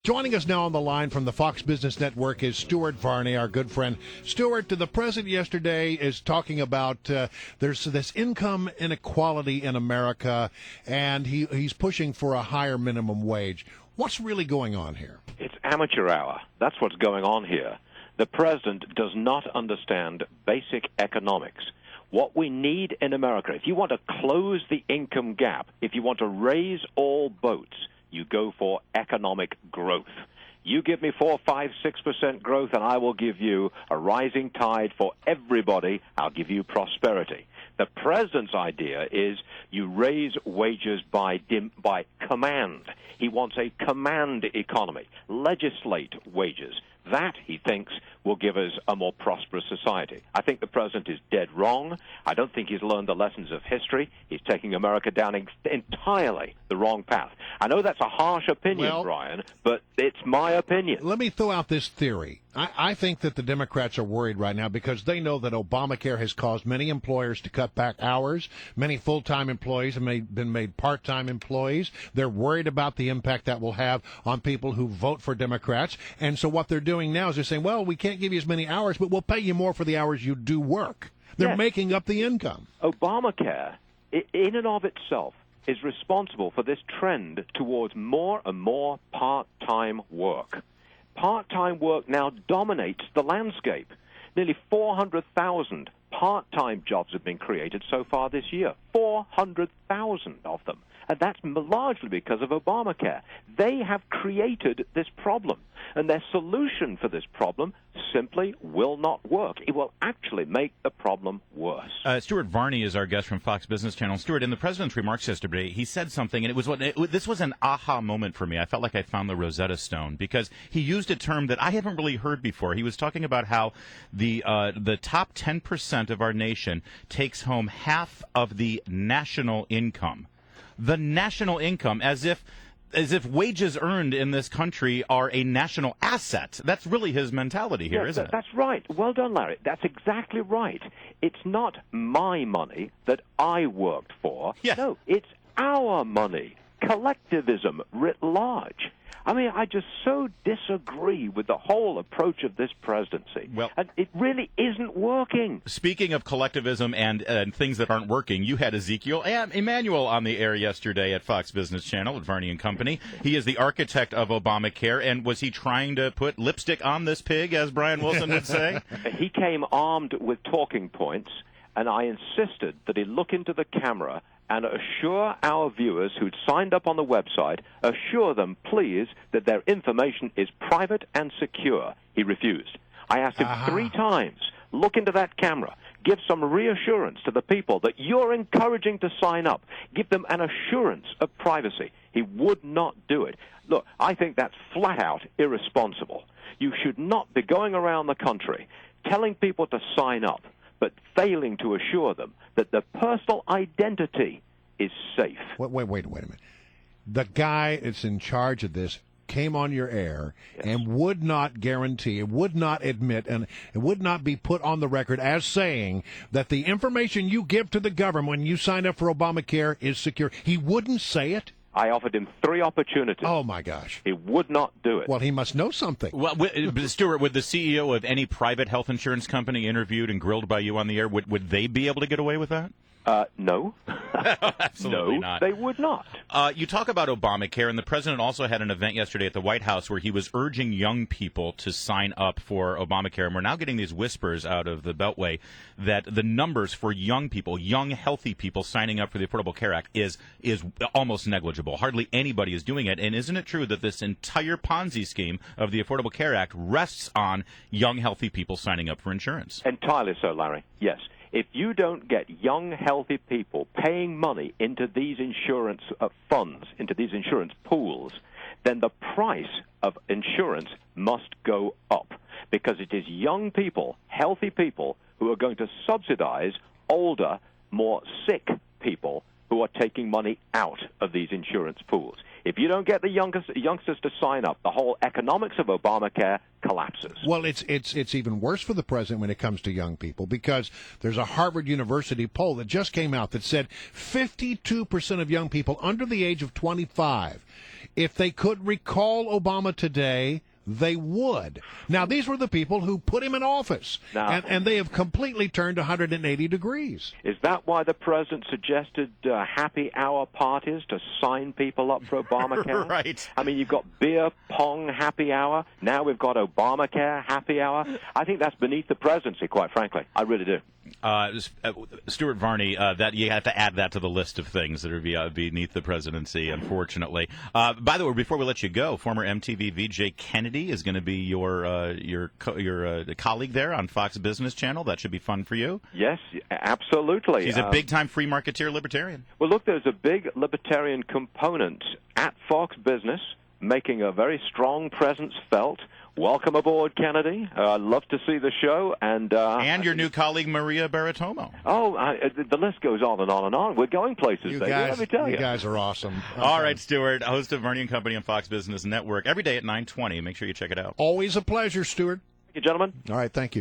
Joining us now on the line from the Fox Business Network is Stuart Varney, our good friend. Stuart, the president yesterday is talking about there's this income inequality in America, and he's pushing for a higher minimum wage. What's really going on here? It's amateur hour. That's what's going on here. The president does not understand basic economics. What we need in America, if you want to close the income gap, if you want to raise all boats, you go for economic growth. You give me 4, 5, 6% growth, and I will give you a rising tide for everybody. I'll give you prosperity. The president's idea is you raise wages by command. He wants a command economy. Legislate wages. That, he thinks, will give us a more prosperous society. I think the president is dead wrong. I don't think he's learned the lessons of history. He's taking America down entirely the wrong path. I know that's a harsh opinion, Brian, but it's my opinion. Let me throw out this theory. I think that the Democrats are worried right now because they know that Obamacare has caused many employers to cut back hours. Many full-time employees have been made part-time employees. They're worried about the impact that will have on people who vote for Democrats. And so what they're doing now is they're saying, well, we can't give you as many hours, but we'll pay you more for the hours you do work. They're making up the income. Obamacare, in and of itself, is responsible for this trend towards more and more part-time work. Part-time work now dominates the landscape. Nearly 400,000 part-time jobs have been created so far this year. 400,000 of them. And that's largely because of Obamacare. They have created this problem. And their solution for this problem simply will not work. It will actually make the problem worse. Stuart Varney is our guest from Fox Business Channel. Stuart, in the president's remarks yesterday, he said something, and this was an aha moment for me. I felt like I found the Rosetta Stone because he used a term that I haven't really heard before. He was talking about how the top 10% of our nation takes home half of the national income. The national income, as if wages earned in this country are a national asset. That's really his mentality here, isn't it? That's right. Well done, Larry. That's exactly right. It's not my money that I worked for. Yes. No, it's our money. Collectivism writ large. I mean, I just so disagree with the whole approach of this presidency. Well, and it really isn't working. Speaking of collectivism and things that aren't working, you had Ezekiel and Emmanuel on the air yesterday at Fox Business Channel at Varney and Company. He is the architect of Obamacare, and was he trying to put lipstick on this pig, as Brian Wilson would say? He came armed with talking points, and I insisted that he look into the camera and assure our viewers who'd signed up on the website, assure them, please, that their information is private and secure. He refused. I asked him 3 times, look into that camera, give some reassurance to the people that you're encouraging to sign up, give them an assurance of privacy. He would not do it. Look, I think that's flat out irresponsible. You should not be going around the country telling people to sign up, but failing to assure them that their personal identity is safe. Wait a minute. The guy that's in charge of this came on your air and would not guarantee, it would not admit, and it would not be put on the record as saying that the information you give to the government when you sign up for Obamacare is secure. He wouldn't say it. I offered him 3 opportunities. Oh, my gosh. He would not do it. Well, he must know something. Well, Stuart, would the CEO of any private health insurance company interviewed and grilled by you on the air, would they be able to get away with that? No. Absolutely not. No, they would not. You talk about Obamacare, and the president also had an event yesterday at the White House where he was urging young people to sign up for Obamacare. And we're now getting these whispers out of the Beltway that the numbers for young people, young, healthy people signing up for the Affordable Care Act is almost negligible. Hardly anybody is doing it. And isn't it true that this entire Ponzi scheme of the Affordable Care Act rests on young, healthy people signing up for insurance? Entirely so, Larry. Yes. If you don't get young, healthy people paying money into these insurance funds, into these insurance pools, then the price of insurance must go up because it is young people, healthy people, who are going to subsidize older, more sick people who are taking money out of these insurance pools. If you don't get the youngsters to sign up, the whole economics of Obamacare collapses. Well, it's even worse for the president when it comes to young people, because there's a Harvard University poll that just came out that said 52% of young people under the age of 25, if they could recall Obama today, they would. Now, these were the people who put him in office, and they have completely turned 180 degrees. Is that why the president suggested happy hour parties to sign people up for Obamacare? Right. I mean, you've got beer pong happy hour. Now we've got Obamacare happy hour. I think that's beneath the presidency, quite frankly. I really do. Stuart Varney, that you have to add that to the list of things that are beneath the presidency, unfortunately. By the way, before we let you go, former MTV VJ Kennedy is going to be your colleague there on Fox Business Channel. That should be fun for you. Yes, absolutely. She's a big-time free marketeer libertarian. Well, look, there's a big libertarian component at Fox Business, making a very strong presence felt. Welcome aboard, Kennedy. I'd love to see the show. And your new colleague, Maria Baratomo. Oh, the list goes on and on and on. We're going places, baby, let me tell you. You guys are awesome. All right, Stuart, host of Varney and Company on Fox Business Network, every day at 9:20. Make sure you check it out. Always a pleasure, Stuart. Thank you, gentlemen. All right, thank you.